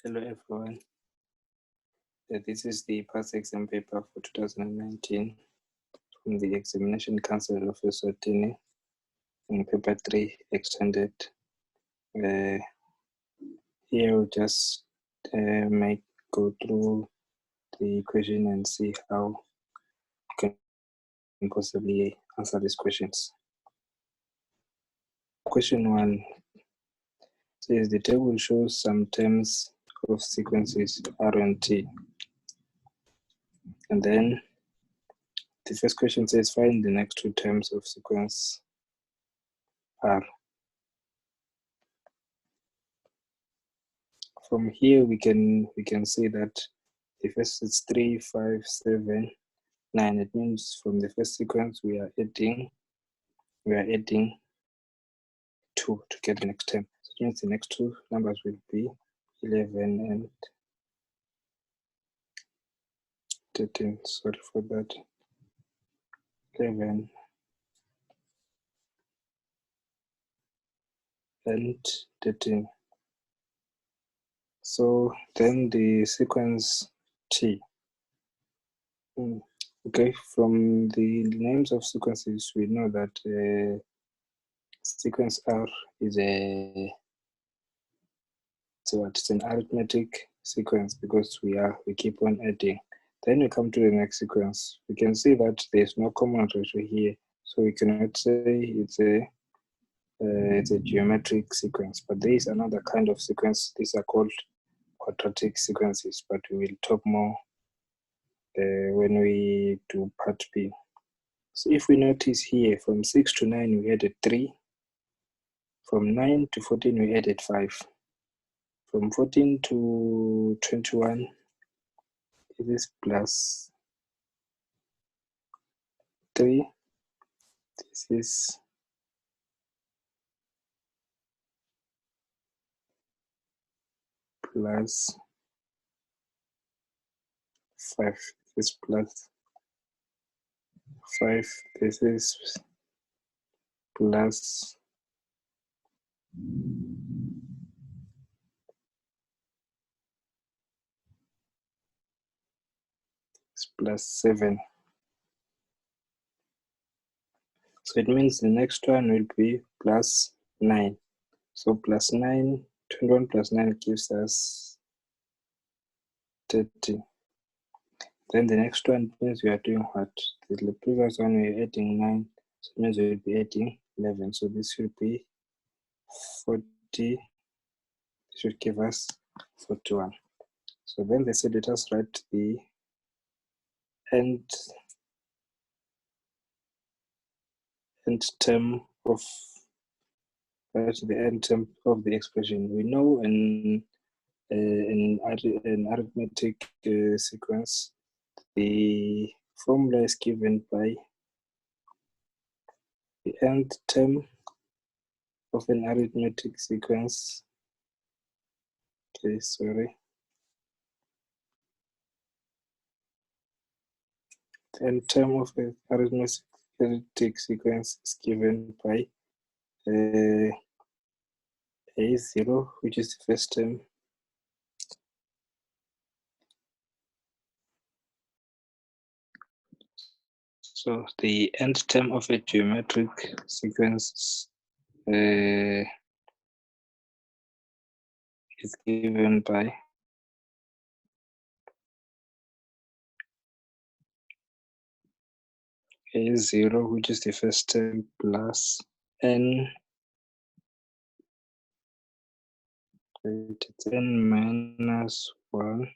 Hello everyone. This is the past exam paper for 2019 from the Examination Council of Eswatini in paper 3 extended. Here we'll just go through the question and see how you can possibly answer these questions. Question 1 says the table shows some terms of sequences R and T. And then the first question says find the next two terms of sequence R. From here we can see that the first is 3, 5, 7, 9. It means from the first sequence we are adding 2 to get the next term. So it means the next two numbers will be 11 and 13. Sorry for that. 11 and 13. So then the sequence T. Okay, from the names of sequences, we know that sequence R is it's an arithmetic sequence because we keep on adding. Then we come to the next sequence. We can see that there's no common ratio here, so we cannot say it's a geometric sequence. But there is another kind of sequence. These are called quadratic sequences, but we will talk more when we do part B. So if we notice here, from 6 to 9 we added 3. From 9 to 14 we added 5. From 14 to 21 it is plus 3. This is plus 5. This is plus 5. This is plus plus 7. So it means the next one will be plus 9. So plus 9, 21 plus 9 gives us 30. Then the next one means we are doing what? The previous one we are adding 9, so it means we will be adding 11. So this will be 40. This should give us 41. So then they said let us write the end term of the expression. We know in arithmetic sequence, the formula is given by the nth term of an arithmetic sequence. Okay, sorry. The nth term of an arithmetic sequence is given by A0, which is the first term, so the nth term of a geometric sequence is given by A0, which is the first term, plus n, it's n minus 1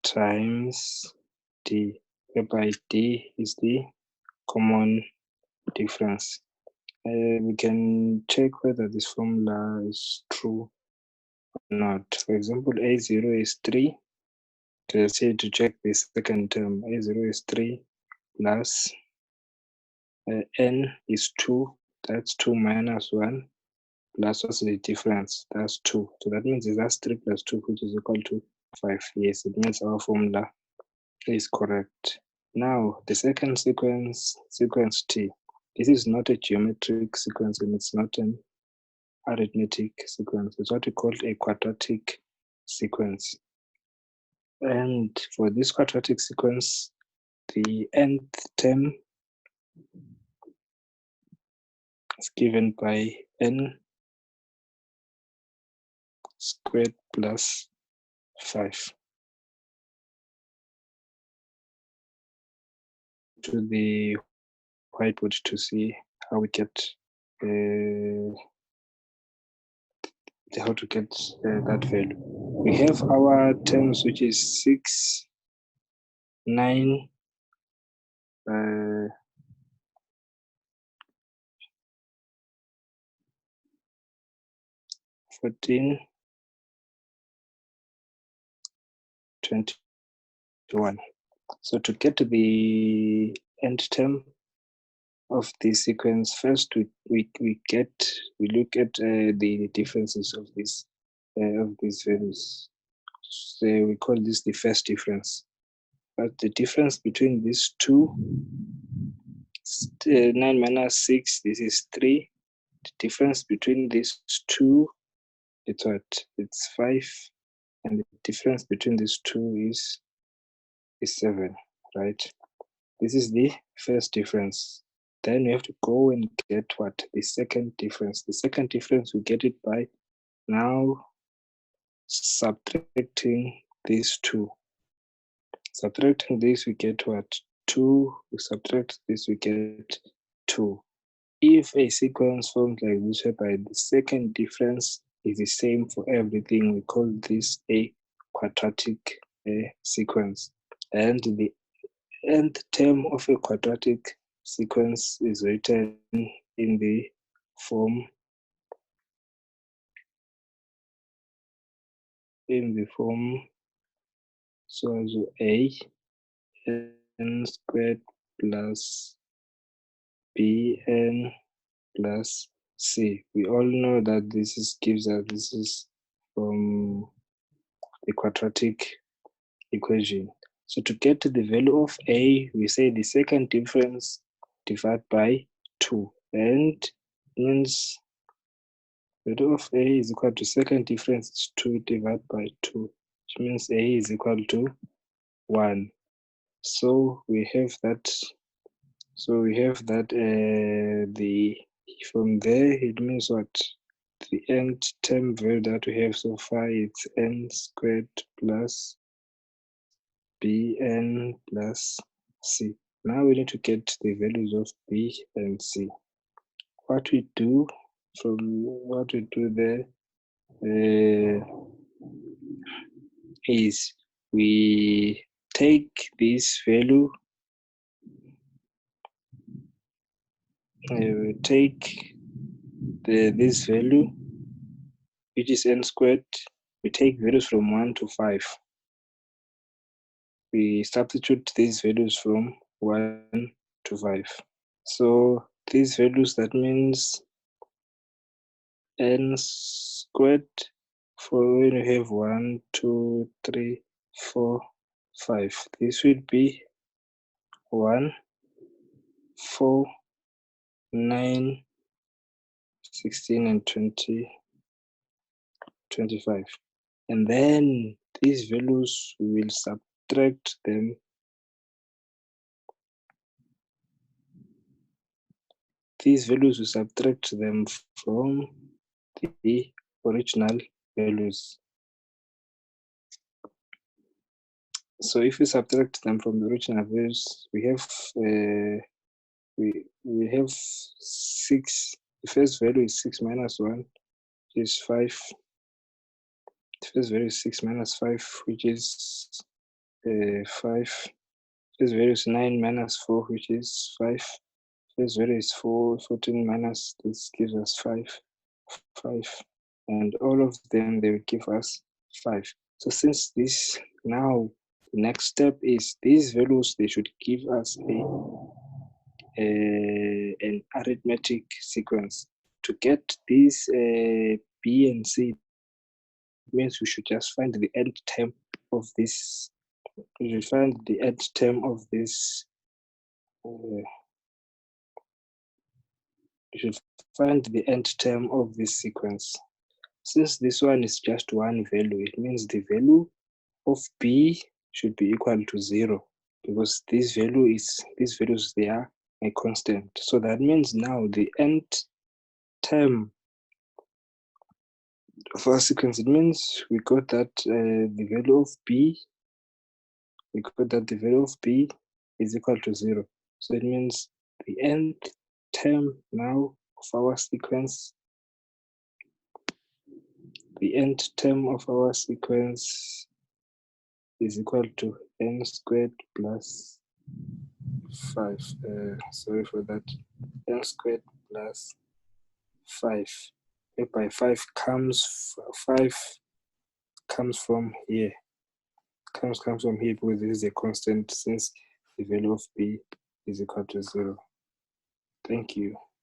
times d, whereby d is the common difference. We can check whether this formula is true or not. For example, A0 is 3. Let's say to check the second term, A0 is 3 plus n is 2. That's 2 minus 1 plus what's the difference? That's 2. So that means that's 3 plus 2, which is equal to 5. Yes, it means our formula is correct. Now the second sequence T. This is not a geometric sequence and it's not an arithmetic sequence. It's what we call a quadratic sequence. And for this quadratic sequence, the nth term is given by n squared plus 5. To the whiteboard to see how we get how to get that value. We have our terms, which is 6, 9, 14, 21. So to get the end term of the sequence, first we look at the differences of these values. So we call this the first difference. But the difference between these two, 9 minus 6, this is 3. The difference between these two, it's what? It's 5. And the difference between these two is 7, right? This is the first difference. Then we have to go and get what? The second difference. The second difference, we get it by now subtracting these two. Subtracting this, we get what? 2. We subtract this, we get 2. If a sequence forms like this, whereby the second difference is the same for everything, we call this a quadratic sequence. And the nth term of a quadratic sequence is written in the form so as a n squared plus bn plus c. We all know that this is from the quadratic equation. So to get to the value of a, we say the second difference divided by 2, and means value of a is equal to second difference is 2 divided by 2, which means a is equal to 1. So we have that. The from there it means what? The nth term value that we have so far, it's n squared plus bn plus c. Now we need to get the values of b and c. What we do there is we take this value, this value, which is n squared. We take values from 1 to 5. We substitute these values from 1 to 5. So these values, that means n squared for when you have 1, 2, 3, 4, 5. This would be 1, 4, 9, 16, and 20, 25. And then these values, we will subtract them. These values, we subtract them from the original values. So if we subtract them from the original values, we have we have 6. The first value is 6 minus 1, which is 5. The first value is 6 minus 5, which is 5. First value is 9 minus 4, which is 5. First value is 14 minus this gives us 5. And all of them, they will give us 5. So since this, now the next step is these values, they should give us an arithmetic sequence. To get this b and c, means we should just find the nth term of this. We should find the nth term of this. We should find the nth term of this sequence. Since this one is just one value, it means the value of b should be equal to 0, because these values, they are a constant. So that means now the nth term of our sequence, it means we got that the value of b is equal to 0. So it means the nth term now of our sequence, is equal to n squared plus 5. Sorry for that. N squared plus 5. Whereby 5 comes from here. Comes from here because this is a constant, since the value of b is equal to 0. Thank you.